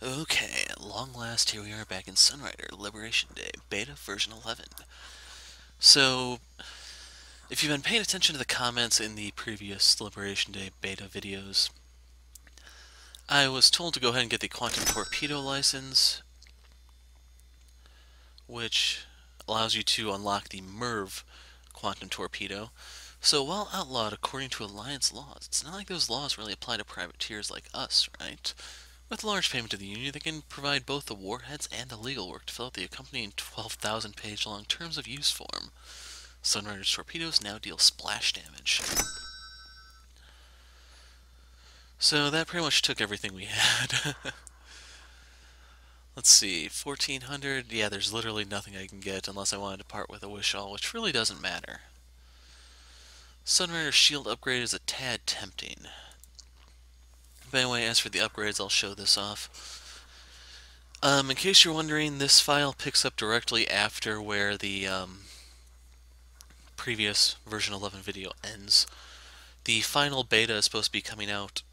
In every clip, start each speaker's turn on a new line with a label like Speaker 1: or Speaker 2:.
Speaker 1: Okay, at long last, here we are back in Sunrider, Liberation Day, Beta version 11. So, if you've been paying attention to the comments in the previous Liberation Day beta videos, I was told to go ahead and get the quantum torpedo license, which allows you to unlock the MIRV quantum torpedo. So, while outlawed according to Alliance laws, it's not like those laws really apply to privateers like us, right? With large payment to the Union, they can provide both the warheads and the legal work to fill out the accompanying 12,000-page long terms of use form. Sunrider's torpedoes now deal splash damage. So that pretty much took everything we had. Let's see, 1400, yeah, there's literally nothing I can get unless I wanted to part with a wish-all, which really doesn't matter. Sunrider's shield upgrade is a tad tempting. But anyway, as for the upgrades, I'll show this off. In case you're wondering, this file picks up directly after where the previous version 11 video ends. The final beta is supposed to be coming out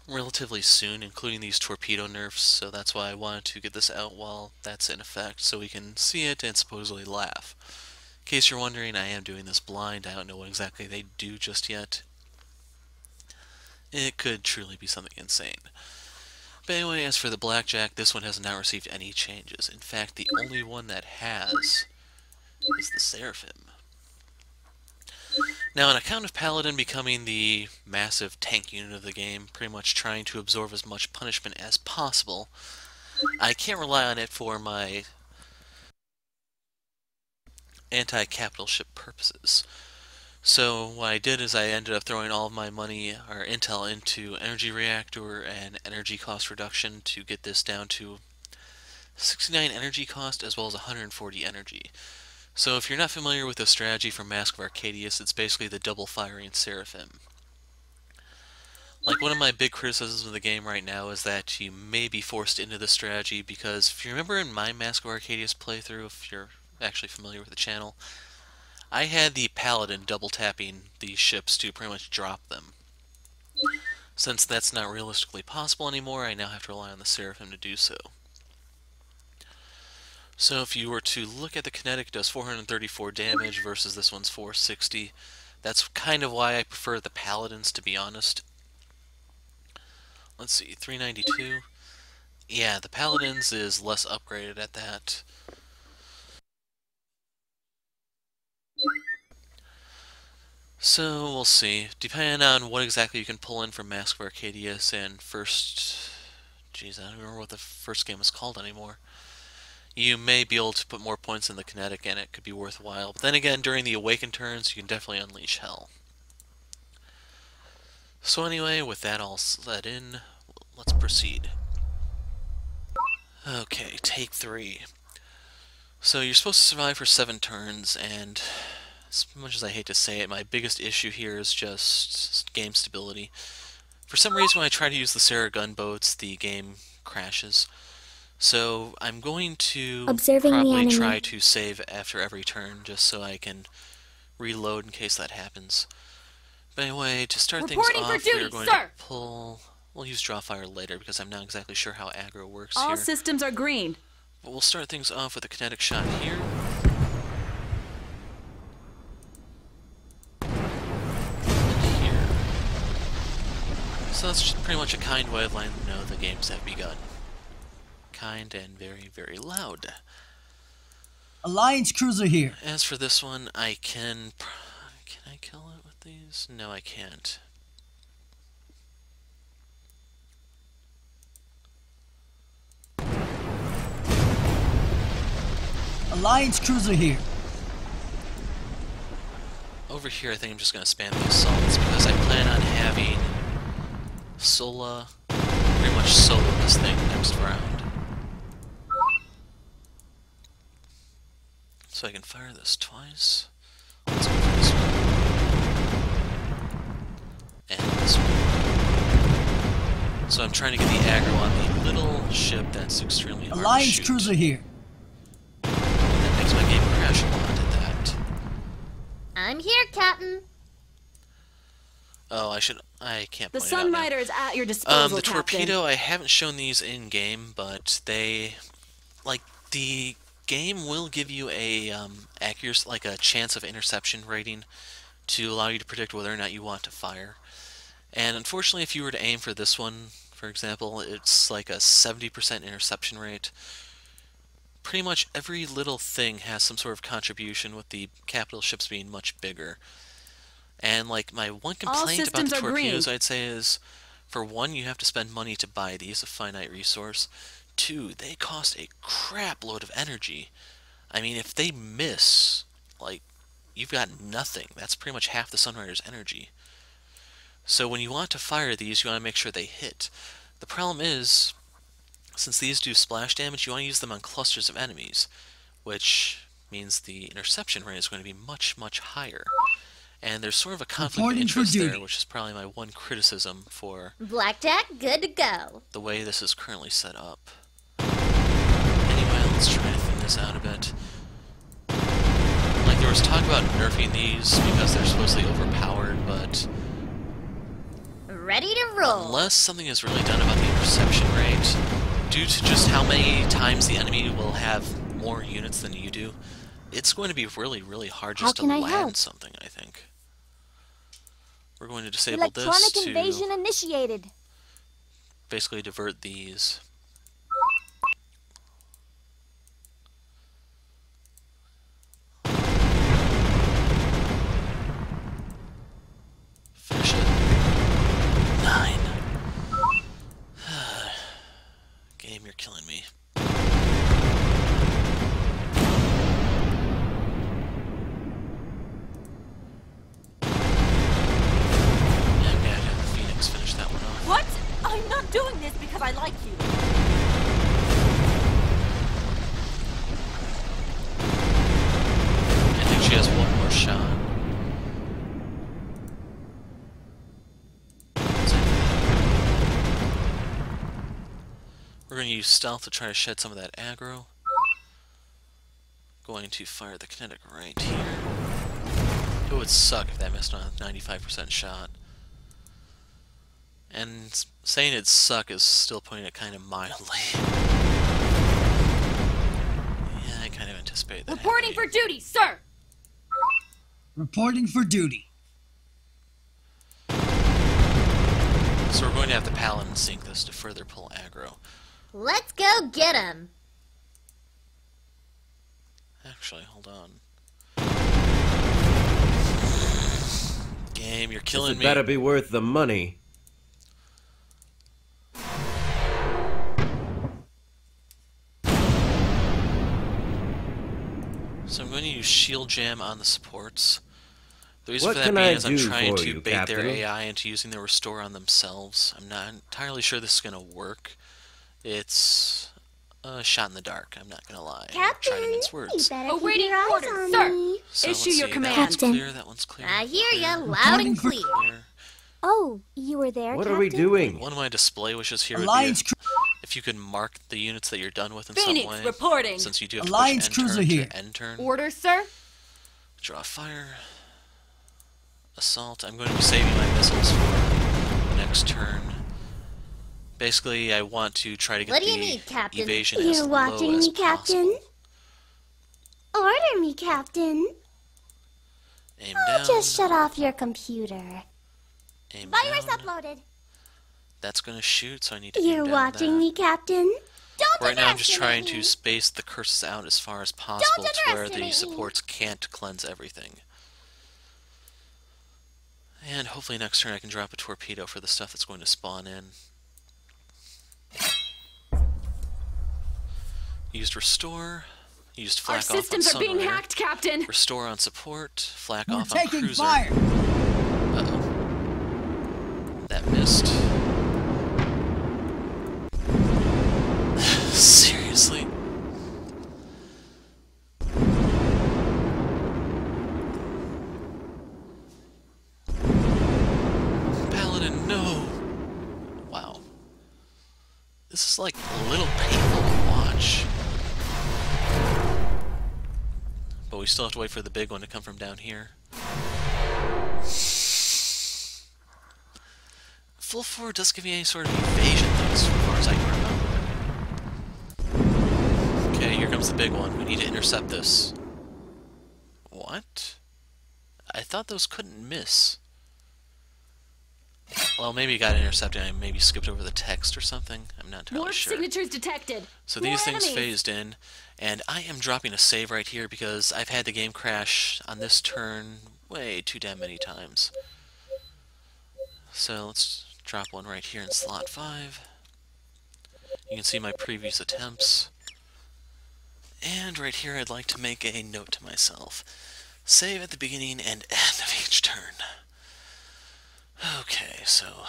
Speaker 1: relatively soon, including these torpedo nerfs, so that's why I wanted to get this out while that's in effect, so we can see it and supposedly laugh. In case you're wondering, I am doing this blind. I don't know what exactly they do just yet. It could truly be something insane. But anyway, as for the blackjack, this one has not received any changes. In fact, the only one that has is the seraphim. Now, on account of Paladin becoming the massive tank unit of the game, pretty much trying to absorb as much punishment as possible, I can't rely on it for my anti-capital ship purposes. So what I did is I ended up throwing all of my money, or intel, into energy reactor and energy cost reduction to get this down to 69 energy cost as well as 140 energy. So if you're not familiar with the strategy from Mask of Arcadius, it's basically the double firing Seraphim. Like, one of my big criticisms of the game right now is that you may be forced into this strategy because if you remember in my Mask of Arcadius playthrough, if you're actually familiar with the channel, I had the Paladin double tapping these ships to pretty much drop them. Since that's not realistically possible anymore, I now have to rely on the Seraphim to do so. So if you were to look at the kinetic, it does 434 damage versus this one's 460. That's kind of why I prefer the Paladins, to be honest. Let's see, 392. Yeah, the Paladins is less upgraded at that. So, we'll see. Depending on what exactly you can pull in from Mask of Arcadius and first... Geez, I don't remember what the first game was called anymore. You may be able to put more points in the kinetic and it could be worthwhile. But then again, during the Awakened turns, you can definitely unleash hell. So anyway, with that all set in, let's proceed. Okay, take 3. So you're supposed to survive for 7 turns, and as much as I hate to say it, my biggest issue here is just game stability. For some reason, when I try to use the Sarah gunboats, the game crashes. So I'm going to probably try to save after every turn, just so I can reload in case that happens. But anyway, to start things off, we're going to pull... We'll use draw fire later, because I'm not exactly sure how aggro works here.
Speaker 2: All systems are green.
Speaker 1: But we'll start things off with a kinetic shot here. So that's just pretty much a kind way of letting them know the games have begun. Kind and very, very loud.
Speaker 3: Alliance cruiser here.
Speaker 1: As for this one, I can I kill it with these? No, I can't.
Speaker 3: Alliance cruiser here.
Speaker 1: Over here, I think I'm just going to spam the assaults because I plan on having Sola pretty much solo this thing next round. So I can fire this twice. Let's go for this one. And this one. So I'm trying to get the aggro on the little ship that's extremely hard
Speaker 3: Alliance
Speaker 1: to shoot.
Speaker 3: cruiser here.
Speaker 1: That makes my game crash a lot at that.
Speaker 4: I'm here, Captain.
Speaker 1: Oh, I should I can't
Speaker 2: The
Speaker 1: point it out now.
Speaker 2: Sunrider is at your disposal,
Speaker 1: The
Speaker 2: Captain.
Speaker 1: torpedo, I haven't shown these in-game, but they... Like, the game will give you a accuracy, like a chance of interception rating to allow you to predict whether or not you want to fire. And unfortunately, if you were to aim for this one, for example, it's like a 70% interception rate. Pretty much every little thing has some sort of contribution, with the capital ships being much bigger. And like my one complaint about the torpedoes, I'd say, is, for one, you have to spend money to buy these, a finite resource. Two, they cost a crap load of energy. I mean, if they miss, like, you've got nothing. That's pretty much half the Sunrider's energy. So when you want to fire these, you want to make sure they hit. The problem is, since these do splash damage, you want to use them on clusters of enemies, which means the interception rate is going to be much, much higher. And there's sort of a conflict of interest there, which is probably my one criticism for
Speaker 4: Blackjack, good to go.
Speaker 1: the way this is currently set up. Anyway, let's try to thin this out a bit. Like, there was talk about nerfing these because they're supposedly overpowered, but
Speaker 4: Ready to roll.
Speaker 1: unless something is really done about the interception rate, due to just how many times the enemy will have more units than you do, it's going to be really, really hard just to land something, I think. We're going to disable this
Speaker 4: Electronic invasion
Speaker 1: to
Speaker 4: initiated.
Speaker 1: basically divert these. Finish it. 9. Game, you're killing me.
Speaker 2: What? I'm not doing this because I like you.
Speaker 1: I think she has one more shot. We're going to use stealth to try to shed some of that aggro. Going to fire the kinetic right here. It would suck if that missed on a 95% shot. And saying it'd suck is still putting it kind of mildly. Yeah, I kind of anticipated that.
Speaker 2: Reporting for duty, sir!
Speaker 3: Reporting for duty.
Speaker 1: So we're going to have to paladin sync this to further pull aggro.
Speaker 4: Let's go get him.
Speaker 1: Actually, hold on. Game, you're killing me.
Speaker 5: It better be worth the money.
Speaker 1: So I'm going to use shield jam on the supports. The reason
Speaker 5: What
Speaker 1: for that
Speaker 5: can
Speaker 1: being
Speaker 5: I
Speaker 1: is I'm
Speaker 5: do
Speaker 1: trying
Speaker 5: for
Speaker 1: to
Speaker 5: you,
Speaker 1: bait their
Speaker 5: Captain?
Speaker 1: AI into using their restore on themselves. I'm not entirely sure this is going to work. It's a shot in the dark, I'm not going to lie. I'm trying to mince words.
Speaker 2: Awaiting orders, sir!
Speaker 1: So
Speaker 2: Issue
Speaker 1: let's
Speaker 2: your
Speaker 1: see,
Speaker 2: command.
Speaker 1: That one's clear, that one's clear.
Speaker 4: I hear ya,
Speaker 1: clear,
Speaker 4: loud and
Speaker 3: Reporting for-
Speaker 4: clear.
Speaker 1: clear.
Speaker 4: Oh, you were there,
Speaker 5: What are we doing?
Speaker 1: One of my display wishes here would be
Speaker 3: Alliance
Speaker 1: if you could mark the units that you're done with in
Speaker 2: Phoenix,
Speaker 1: some way.
Speaker 2: reporting.
Speaker 1: Since you do have
Speaker 3: Alliance
Speaker 1: to push end
Speaker 3: cruiser
Speaker 1: turn
Speaker 3: here.
Speaker 1: to end turn.
Speaker 2: Orders, sir?
Speaker 1: Draw fire. Assault. I'm going to be saving my missiles for next turn. Basically, I want to try to get
Speaker 4: What do you
Speaker 1: the
Speaker 4: need, Captain?
Speaker 1: evasion as
Speaker 6: You're
Speaker 1: low
Speaker 6: watching
Speaker 1: as
Speaker 6: me, Captain?
Speaker 1: possible.
Speaker 6: Order me, Captain.
Speaker 1: Aim
Speaker 6: I'll
Speaker 1: down.
Speaker 6: just shut off your computer.
Speaker 1: Aim
Speaker 6: Virus
Speaker 1: down.
Speaker 6: uploaded.
Speaker 1: That's going to shoot, so I need to
Speaker 6: You're
Speaker 1: aim down
Speaker 6: watching
Speaker 1: that.
Speaker 6: me, Captain? Don't
Speaker 1: Right now, I'm just trying
Speaker 6: underestimate
Speaker 1: to
Speaker 6: me.
Speaker 1: space the curses out as far as possible to where the
Speaker 6: underestimate me.
Speaker 1: supports can't cleanse everything. And hopefully next turn I can drop a torpedo for the stuff that's going to spawn in. Used restore. Used
Speaker 2: Our
Speaker 1: flak off on
Speaker 2: systems are being
Speaker 1: Sunrider.
Speaker 2: hacked, Captain!
Speaker 1: Restore on support. Flak
Speaker 3: We're
Speaker 1: off on
Speaker 3: taking
Speaker 1: cruiser.
Speaker 3: fire.
Speaker 1: Uh-oh. That missed. Seriously? Paladin, no! Wow. This is like a little painful to watch. But we still have to wait for the big one to come from down here. full forward doesn't give me any sort of evasion things, as far as I can remember. Okay, here comes the big one. We need to intercept this. What? I thought those couldn't miss. Well, maybe it got intercepted and I maybe skipped over the text or something. I'm not entirely
Speaker 2: Warp
Speaker 1: sure.
Speaker 2: signatures detected.
Speaker 1: So
Speaker 2: More
Speaker 1: these things
Speaker 2: enemies.
Speaker 1: phased in, and I am dropping a save right here because I've had the game crash on this turn way too damn many times. So let's drop one right here in slot 5. You can see my previous attempts. And right here I'd like to make a note to myself. Save at the beginning and end of each turn. Okay, so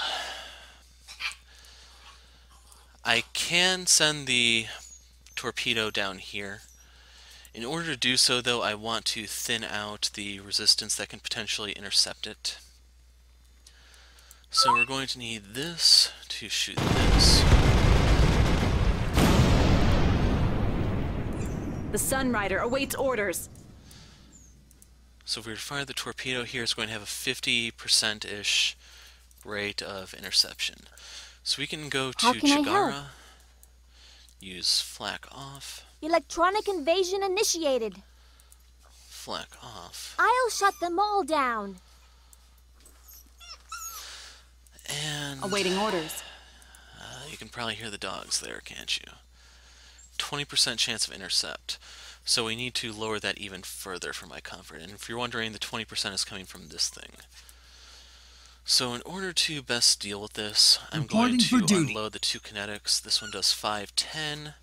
Speaker 1: I can send the torpedo down here. In order to do so, though, I want to thin out the resistance that can potentially intercept it. So we're going to need this to shoot this.
Speaker 2: The Sunrider awaits orders.
Speaker 1: So if we were to fire the torpedo here, it's going to have a 50%-ish rate of interception. So we can go to
Speaker 4: How can I help?
Speaker 1: Chigara, use flak off,
Speaker 4: Electronic invasion initiated.
Speaker 1: flak off,
Speaker 4: I'll shut them all down.
Speaker 1: and
Speaker 2: Awaiting orders.
Speaker 1: you can probably hear the dogs there, can't you? 20% chance of intercept. So we need to lower that even further for my comfort. And if you're wondering, the 20% is coming from this thing. So in order to best deal with this, I'm going
Speaker 3: Reporting for
Speaker 1: to
Speaker 3: duty.
Speaker 1: unload the 2 kinetics. This one does 510.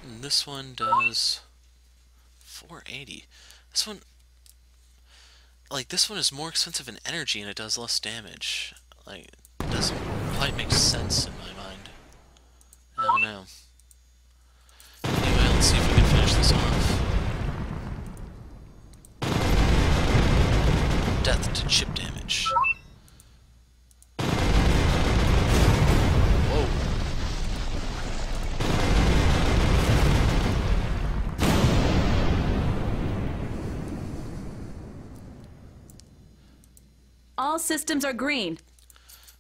Speaker 1: And this one does 480. This one, like, this one is more expensive in energy and it does less damage. Like, it doesn't quite make sense in my mind. I don't know. Anyway, let's see if we can finish this off. Death to chip damage. Whoa.
Speaker 2: All systems are green.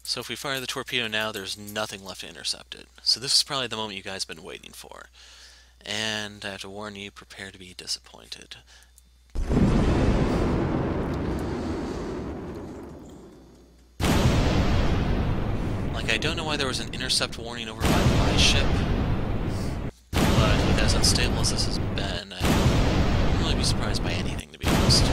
Speaker 1: So if we fire the torpedo now, there's nothing left to intercept it. So this is probably the moment you guys have been waiting for. And I have to warn you, prepare to be disappointed. Like, I don't know why there was an intercept warning over by my ship, but with as unstable as this has been, I wouldn't really be surprised by anything, to be honest.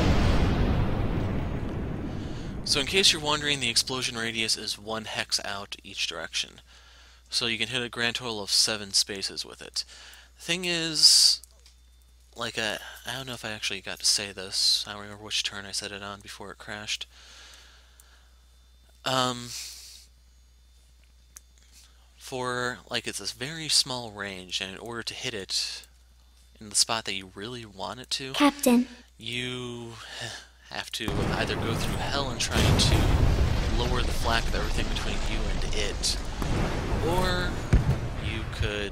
Speaker 1: So in case you're wondering, the explosion radius is 1 hex out each direction. So you can hit a grand total of 7 spaces with it. The thing is, like, I don't know if I actually got to say this. I don't remember which turn I said it on before it crashed. For, like, it's this very small range, and in order to hit it in the spot that you really want it to,
Speaker 6: Captain.
Speaker 1: you have to either go through hell and trying to lower the flak of everything between you and it, or you could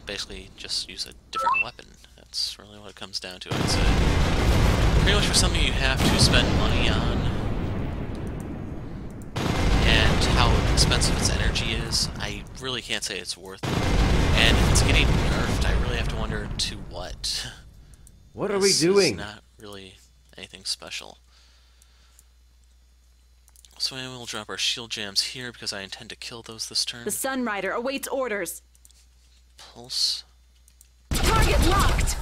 Speaker 1: basically just use a different weapon. That's really what it comes down to, I'd say. Pretty much for something you have to spend money on, and how expensive its energy is, I really can't say it's worth it. And if it's getting nerfed, I really have to wonder to what.
Speaker 5: What are we
Speaker 1: This
Speaker 5: doing?
Speaker 1: is not really anything special. So anyway, we'll drop our shield jams here because I intend to kill those this turn.
Speaker 2: The Sunrider awaits orders.
Speaker 1: Pulse.
Speaker 2: Target locked.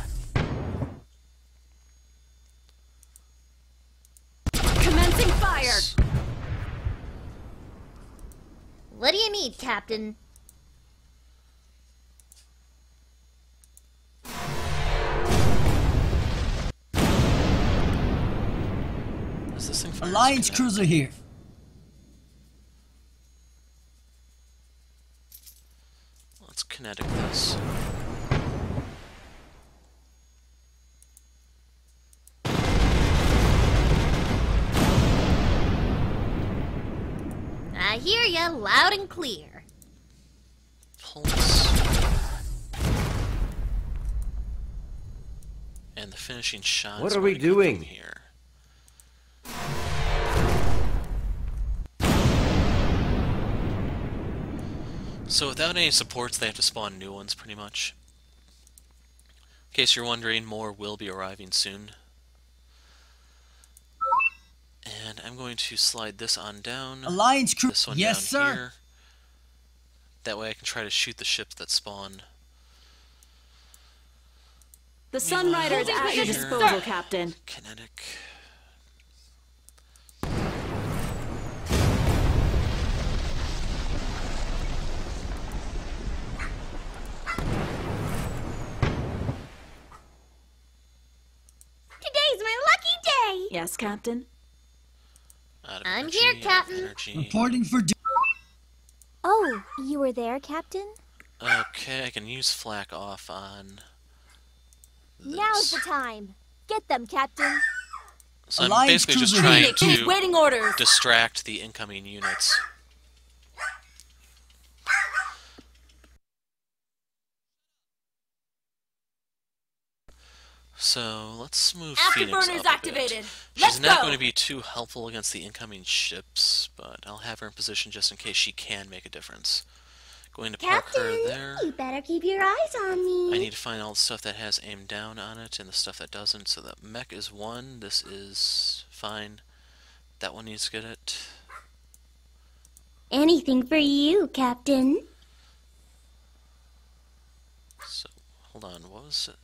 Speaker 2: Commencing fire.
Speaker 4: What do you need, Captain?
Speaker 1: Is this thing firing
Speaker 3: Alliance
Speaker 1: kinetic?
Speaker 3: cruiser here.
Speaker 1: Let's kinetic this.
Speaker 4: I hear ya loud and clear.
Speaker 1: Pulse. And the finishing shot.
Speaker 5: What
Speaker 1: is
Speaker 5: are
Speaker 1: going
Speaker 5: we
Speaker 1: to come from
Speaker 5: doing?
Speaker 1: here. So without any supports, they have to spawn new ones, pretty much. In case you're wondering, more will be arriving soon. And I'm going to slide this on down.
Speaker 3: Alliance crew.
Speaker 1: This one
Speaker 3: Yes,
Speaker 1: down
Speaker 3: sir.
Speaker 1: here. That way I can try to shoot the ships that spawn.
Speaker 2: The Sunrider is at your disposal, Captain.
Speaker 1: Kinetic.
Speaker 6: Today's my lucky day.
Speaker 2: Yes, Captain?
Speaker 1: Out of
Speaker 4: I'm
Speaker 1: energy,
Speaker 4: here,
Speaker 1: out of
Speaker 4: Captain.
Speaker 1: energy.
Speaker 3: Reporting for duty.
Speaker 4: Oh, you were there, Captain?
Speaker 1: Okay, I can use flak off on this.
Speaker 4: Now's the time. Get them, Captain.
Speaker 1: So I'm
Speaker 3: Alliance
Speaker 1: basically just
Speaker 3: cruiser
Speaker 1: trying
Speaker 3: here.
Speaker 2: Communicate
Speaker 1: to
Speaker 2: waiting orders.
Speaker 1: distract the incoming units. So let's move Phoenix
Speaker 2: Afterburners
Speaker 1: up a
Speaker 2: activated.
Speaker 1: bit.
Speaker 2: Let's
Speaker 1: She's not
Speaker 2: go.
Speaker 1: going to be too helpful against the incoming ships, but I'll have her in position just in case she can make a difference. Going to park her
Speaker 6: Captain,
Speaker 1: there.
Speaker 6: you better keep your eyes on me.
Speaker 1: I need to find all the stuff that has aim down on it and the stuff that doesn't. So that mech is 1. This is fine. That one needs to get it.
Speaker 6: Anything for you, Captain.
Speaker 1: So, hold on. What was it?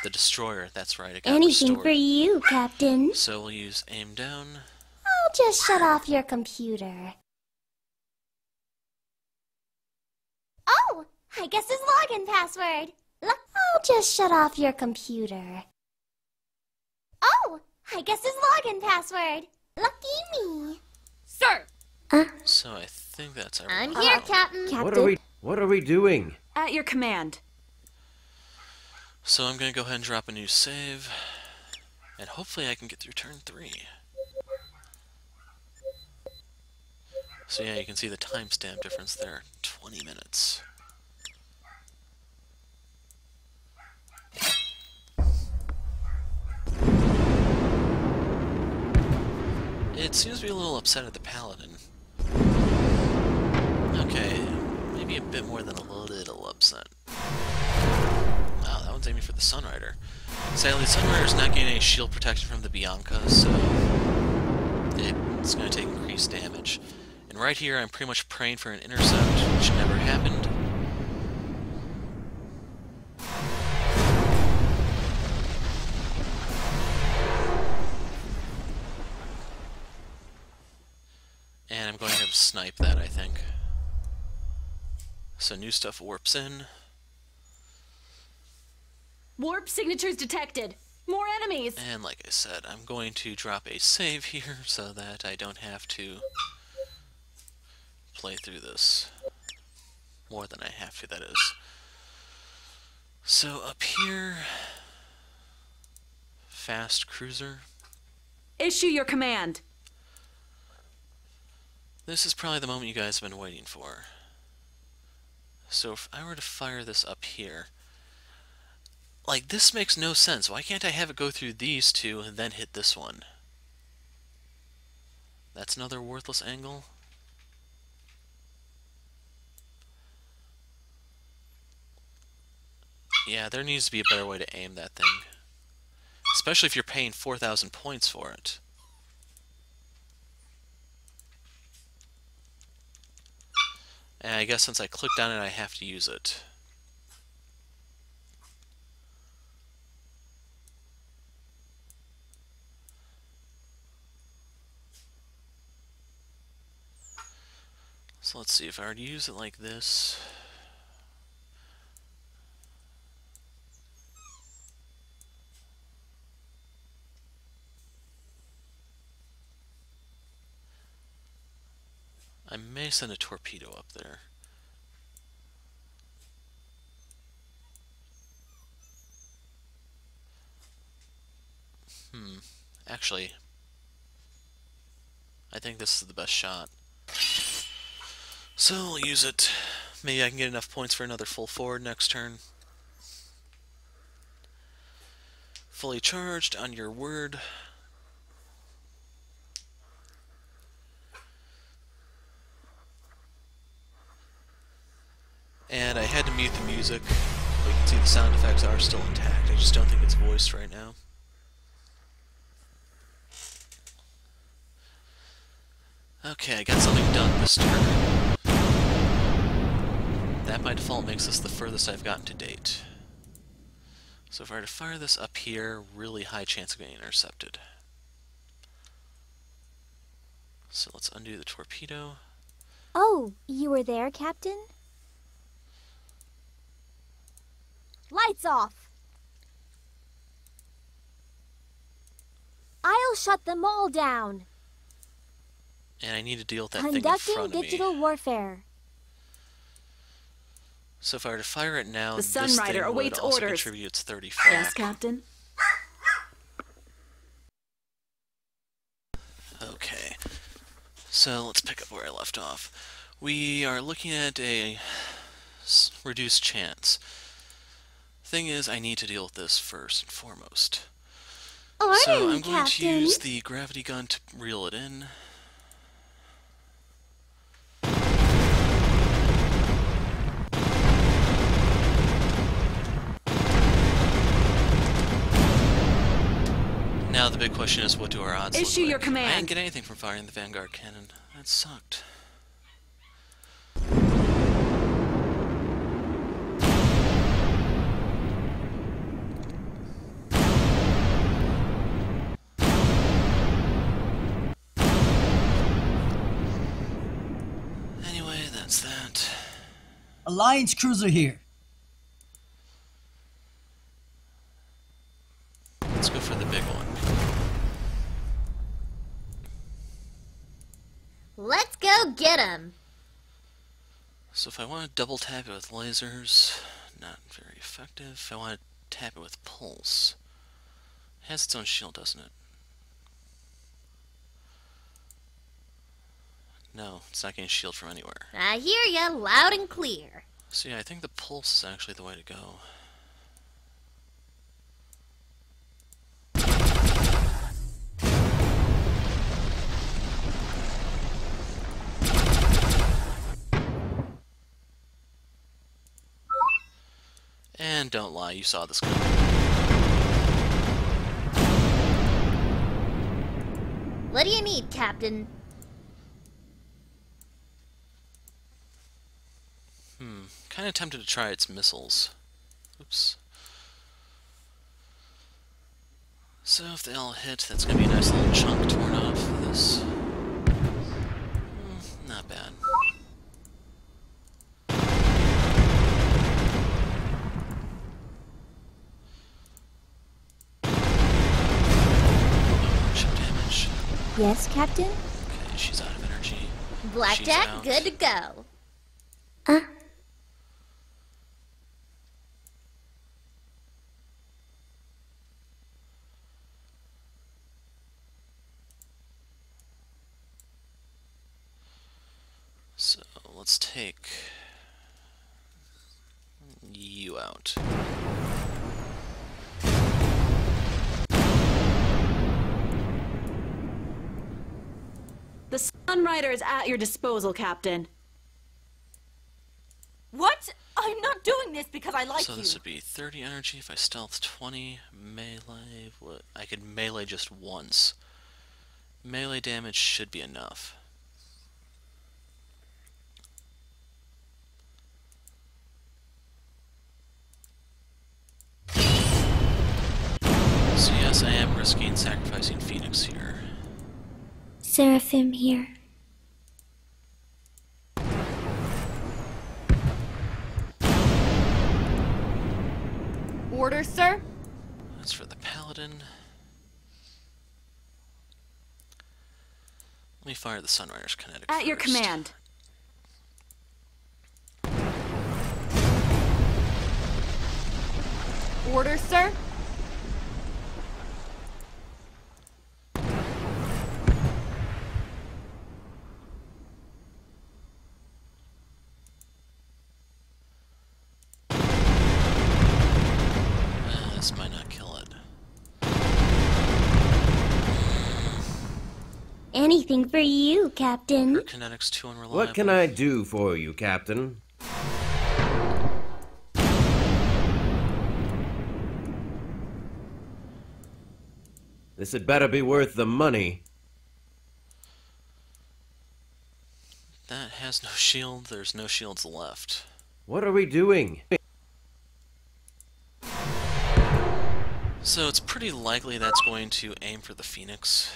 Speaker 1: The destroyer. That's right. It got
Speaker 6: Anything
Speaker 1: restored.
Speaker 6: for you, Captain.
Speaker 1: So we'll use aim down.
Speaker 6: I'll just shut off your computer. Oh, I guess his login password. I'll just shut off your computer. Oh, I guess his login password. Lucky me.
Speaker 2: Sir!
Speaker 1: So I think that's
Speaker 4: I'm
Speaker 1: everyone.
Speaker 4: here, Captain.
Speaker 6: Captain.
Speaker 5: What are we doing?
Speaker 2: At your command.
Speaker 1: So I'm going to go ahead and drop a new save. And hopefully I can get through turn 3. So yeah, you can see the timestamp difference there. 20 minutes. It seems to be a little upset at the Paladin. Okay, maybe a bit more than a little upset. Wow, that one's aiming for the Sunrider. Sadly, the Sunrider's not getting any shield protection from the Bianca, so it's going to take increased damage. And right here, I'm pretty much praying for an intercept, which never happened. And I'm going to snipe that, I think. So new stuff warps in.
Speaker 2: Warp signatures detected. More enemies.
Speaker 1: And like I said, I'm going to drop a save here so that I don't have to play through this. More than I have to, that is. So up here, fast cruiser.
Speaker 2: Issue your command.
Speaker 1: This is probably the moment you guys have been waiting for. So if I were to fire this up here, like, this makes no sense. Why can't I have it go through these two and then hit this one? That's another worthless angle. Yeah, there needs to be a better way to aim that thing. Especially if you're paying 4,000 points for it. And I guess since I clicked on it, I have to use it. So let's see, if I were to use it like this... I may send a torpedo up there. Actually, I think this is the best shot. So I'll use it. Maybe I can get enough points for another full forward next turn. Fully charged, on your word. And I had to mute the music. But you can see the sound effects are still intact. I just don't think it's voiced right now. Okay, I got something done this turn. That by default makes this the furthest I've gotten to date. So if I were to fire this up here, really high chance of getting intercepted. So let's undo the torpedo.
Speaker 4: Oh, you were there, Captain? Lights off! I'll shut them all down.
Speaker 1: And I need to deal with that thing in
Speaker 4: Conducting
Speaker 1: front of me.
Speaker 4: digital warfare.
Speaker 1: So if I were to fire it now,
Speaker 7: The
Speaker 1: this thing
Speaker 7: Sunrider
Speaker 1: would
Speaker 7: awaits
Speaker 1: also
Speaker 7: orders.
Speaker 1: contribute its 30 flak.
Speaker 7: Yes, Captain.
Speaker 1: Okay, so let's pick up where I left off. We are looking at a reduced chance. Thing is, I need to deal with this first and foremost. So I'm going to use the gravity gun to reel it in. Now the big question is, what do our odds
Speaker 7: Issue
Speaker 1: look like?
Speaker 7: your command.
Speaker 1: I didn't get anything from firing the Vanguard cannon. That sucked. Anyway, that's that.
Speaker 3: Alliance cruiser here.
Speaker 1: Let's go for the big one.
Speaker 6: Let's go get him.
Speaker 1: So if I want to double tap it with lasers, not very effective. If I want to tap it with pulse, it has its own shield, doesn't it? No, it's not getting shield from anywhere.
Speaker 6: I hear ya loud and clear.
Speaker 1: So yeah, I think the pulse is actually the way to go. And don't lie, you saw this coming.
Speaker 6: What do you need, Captain?
Speaker 1: Kind of tempted to try its missiles. Oops. So if they all hit, that's going to be a nice little chunk torn off of this. Not bad. Ship damage.
Speaker 4: Yes, Captain?
Speaker 1: Okay, she's out of energy. She's
Speaker 6: Blackjack,
Speaker 1: out.
Speaker 6: good to go.
Speaker 1: So let's take you out.
Speaker 7: The Sunrider is at your disposal, Captain.
Speaker 2: What? I'm not doing this because I like
Speaker 1: So
Speaker 2: you.
Speaker 1: this would be 30 energy if I stealth 20, melee, what? I could melee just once. Melee damage should be enough. So yes, I am risking sacrificing Phoenix here.
Speaker 4: Seraphim here.
Speaker 2: Orders, sir?
Speaker 1: That's for the Paladin. Let me fire the Sunrider's kinetic
Speaker 7: At your
Speaker 1: first.
Speaker 7: command.
Speaker 2: Orders, sir?
Speaker 1: This might not kill it.
Speaker 6: Anything for you, Captain.
Speaker 1: Her kinetics too unreliable.
Speaker 5: What can I do for you, Captain? This had better be worth the money.
Speaker 1: That has no shield. There's no shields left.
Speaker 5: What are we doing?
Speaker 1: So it's pretty likely that's going to aim for the Phoenix.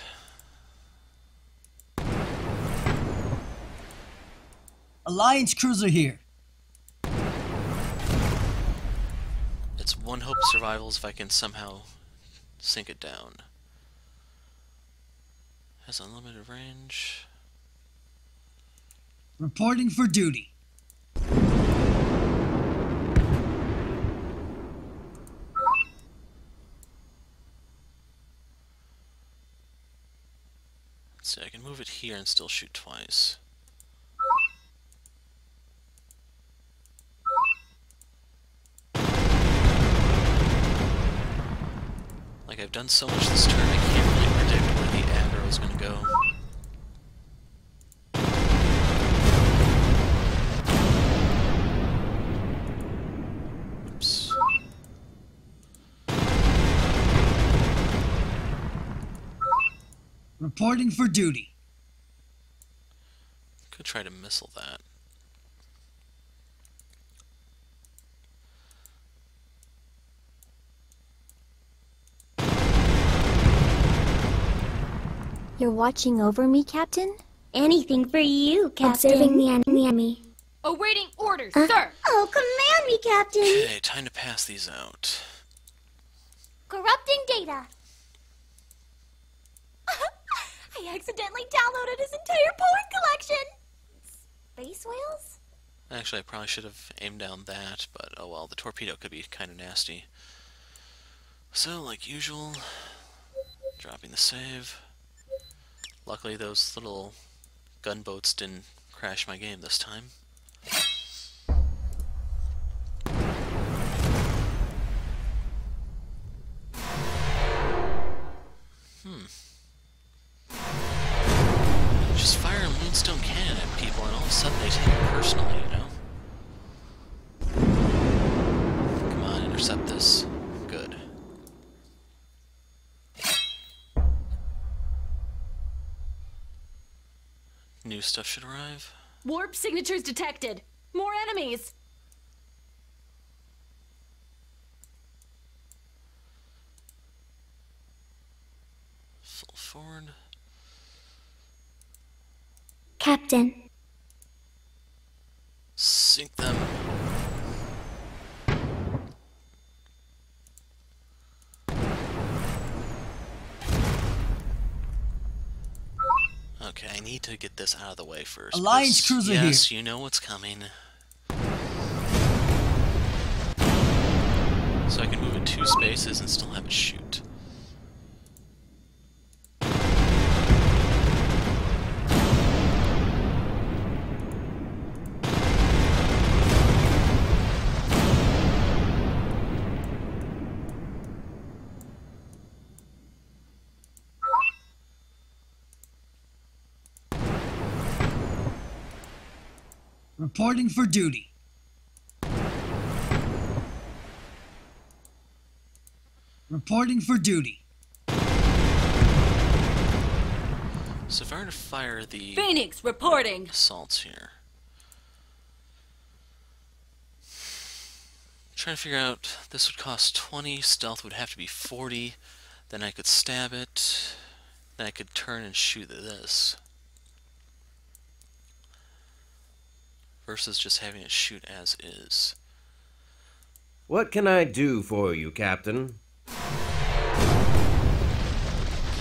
Speaker 3: Alliance cruiser here.
Speaker 1: It's one hope of survival if I can somehow sink it down. Has unlimited range.
Speaker 3: Reporting for duty.
Speaker 1: Let's see, I can move it here and still shoot twice. Like, I've done so much this turn, I can't really predict where the aggro is going to go. Oops.
Speaker 3: Reporting for duty.
Speaker 1: Could try to missile that.
Speaker 4: You're watching over me, Captain?
Speaker 6: Anything for you, Captain.
Speaker 4: Observing the enemy.
Speaker 2: Awaiting orders, sir!
Speaker 6: Oh, command me, Captain.
Speaker 1: Okay, time to pass these out.
Speaker 6: Corrupting data.
Speaker 2: I accidentally downloaded his entire poem collection!
Speaker 6: Space whales?
Speaker 1: Actually, I probably should have aimed down that, but oh well, the torpedo could be kind of nasty. So, like usual, dropping the save. Luckily, those little gunboats didn't crash my game this time. Just fire a moonstone cannon at people and all of a sudden they take it personally, you know? Come on, intercept this. Good. New stuff should arrive.
Speaker 7: Warp signatures detected. More enemies.
Speaker 1: Full forward.
Speaker 4: Captain.
Speaker 1: Sink them. Okay, I need to get this out of the way first.
Speaker 3: Alliance
Speaker 1: because,
Speaker 3: cruiser
Speaker 1: yes,
Speaker 3: here.
Speaker 1: you know what's coming. So I can move it 2 spaces and still have it shoot.
Speaker 3: Reporting for duty. Reporting for duty.
Speaker 1: So if I were to fire the
Speaker 7: Phoenix reporting.
Speaker 1: assaults here. Trying to figure out, this would cost 20, stealth would have to be 40, then I could stab it, then I could turn and shoot this. Versus just having it shoot as is.
Speaker 5: What can I do for you, Captain?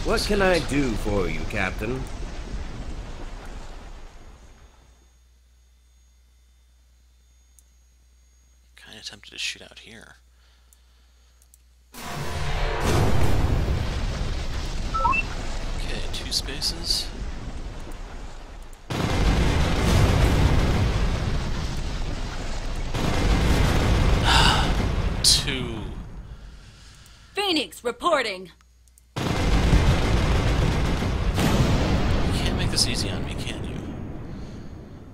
Speaker 5: What can I do for you, Captain?
Speaker 1: Kinda tempted to shoot out here. Okay, 2 spaces. Two.
Speaker 7: Phoenix reporting.
Speaker 1: You can't make this easy on me, can you?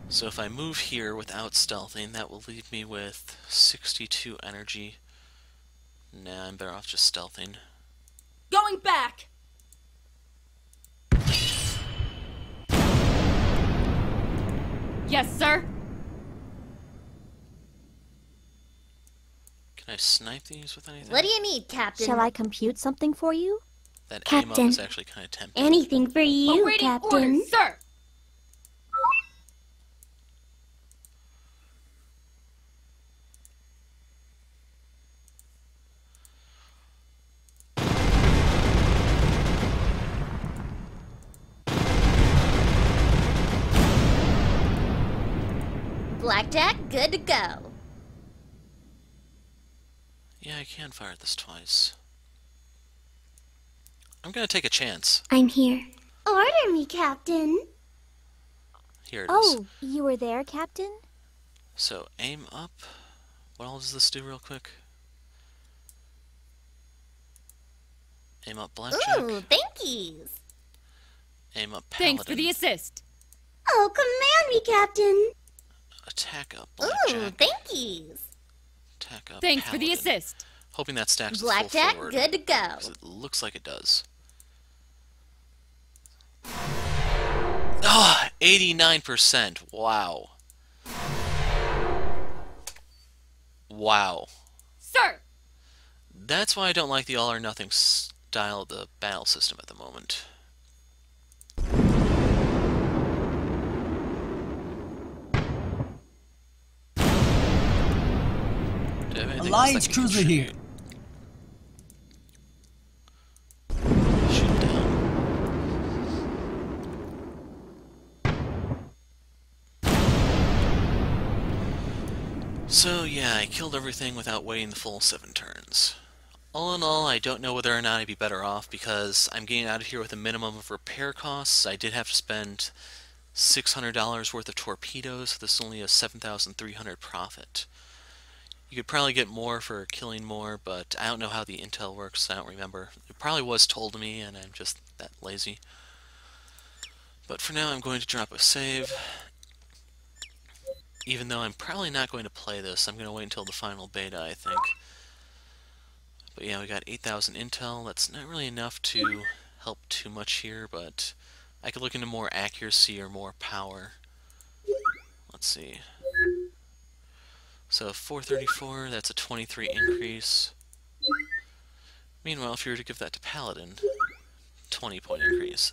Speaker 1: So if I move here without stealthing, that will leave me with 62 energy. Nah, I'm better off just stealthing.
Speaker 7: Going back. Yes, sir.
Speaker 1: Can I snipe these with anything?
Speaker 6: What do you need, Captain?
Speaker 4: Shall I compute something for you?
Speaker 1: That aim up
Speaker 4: Captain.
Speaker 1: is actually kind of tempting.
Speaker 6: Anything for you,
Speaker 7: Awaiting
Speaker 6: Captain.
Speaker 7: orders, sir.
Speaker 6: Blackjack, good to go.
Speaker 1: Yeah, I can fire this twice. I'm gonna take a chance.
Speaker 4: I'm here.
Speaker 6: Order me, Captain.
Speaker 1: Here it is.
Speaker 4: Oh, you were there, Captain?
Speaker 1: So, aim up. What all does this do real quick? Aim up blackjack.
Speaker 6: Ooh, thankies.
Speaker 1: Aim up paladin.
Speaker 7: Thanks for the assist.
Speaker 6: Oh, command me, Captain.
Speaker 1: Attack up
Speaker 6: Ooh,
Speaker 1: blackjack.
Speaker 6: thankies.
Speaker 1: Attack up
Speaker 7: Thanks for the
Speaker 1: paladin.
Speaker 7: assist.
Speaker 1: Hoping that stacks to full
Speaker 6: Blackjack,
Speaker 1: forward.
Speaker 6: good to go.
Speaker 1: 'Cause it looks like it does. Ah, 89%. Wow. Wow.
Speaker 7: Sir.
Speaker 1: That's why I don't like the all or nothing style of the battle system at the moment. Do I have anything else that
Speaker 3: Alliance
Speaker 1: can
Speaker 3: cruiser here.
Speaker 1: contribute? Shoot down. So yeah, I killed everything without waiting the full 7 turns. All in all, I don't know whether or not I'd be better off because I'm getting out of here with a minimum of repair costs. I did have to spend $600 worth of torpedoes, so this is only a 7,300 profit. You could probably get more for killing more, but I don't know how the intel works, I don't remember. It probably was told to me, and I'm just that lazy. But for now, I'm going to drop a save. Even though I'm probably not going to play this, I'm going to wait until the final beta, I think. But yeah, we got 8,000 intel. That's not really enough to help too much here, but I could look into more accuracy or more power. Let's see. So 434, that's a 23 increase. Meanwhile, if you were to give that to Paladin, 20-point increase.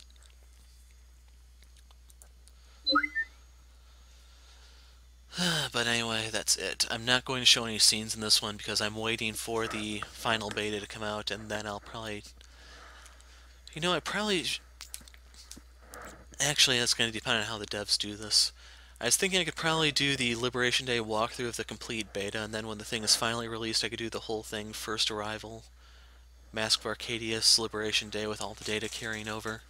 Speaker 1: But anyway, that's it. I'm not going to show any scenes in this one because I'm waiting for the final beta to come out, and then I'll probably... You know, I probably... Actually, that's going to depend on how the devs do this. I was thinking I could probably do the Liberation Day walkthrough of the complete beta, and then when the thing is finally released, I could do the whole thing, first arrival, Mask of Arcadius, Liberation Day with all the data carrying over.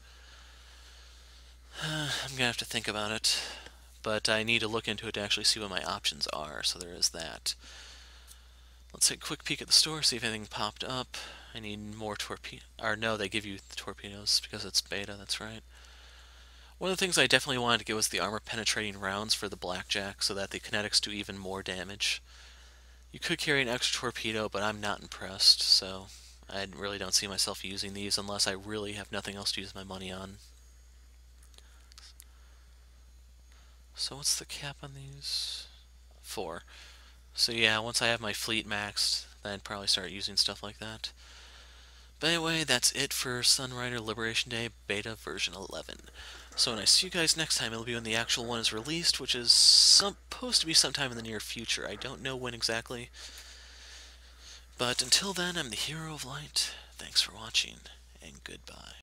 Speaker 1: I'm going to have to think about it. But I need to look into it to actually see what my options are, so there is that. Let's take a quick peek at the store, see if anything popped up. I need more torpedoes. Or no, they give you the torpedoes because it's beta, that's right. One of the things I definitely wanted to get was the armor-penetrating rounds for the blackjack, so that the kinetics do even more damage. You could carry an extra torpedo, but I'm not impressed, so I really don't see myself using these unless I really have nothing else to use my money on. So what's the cap on these? 4. So yeah, once I have my fleet maxed, then I'd probably start using stuff like that. But anyway, that's it for Sunrider Liberation Day Beta version 11. So when I see you guys next time, it'll be when the actual one is released, which is supposed to be sometime in the near future. I don't know when exactly. But until then, I'm the Hero of Light. Thanks for watching, and goodbye.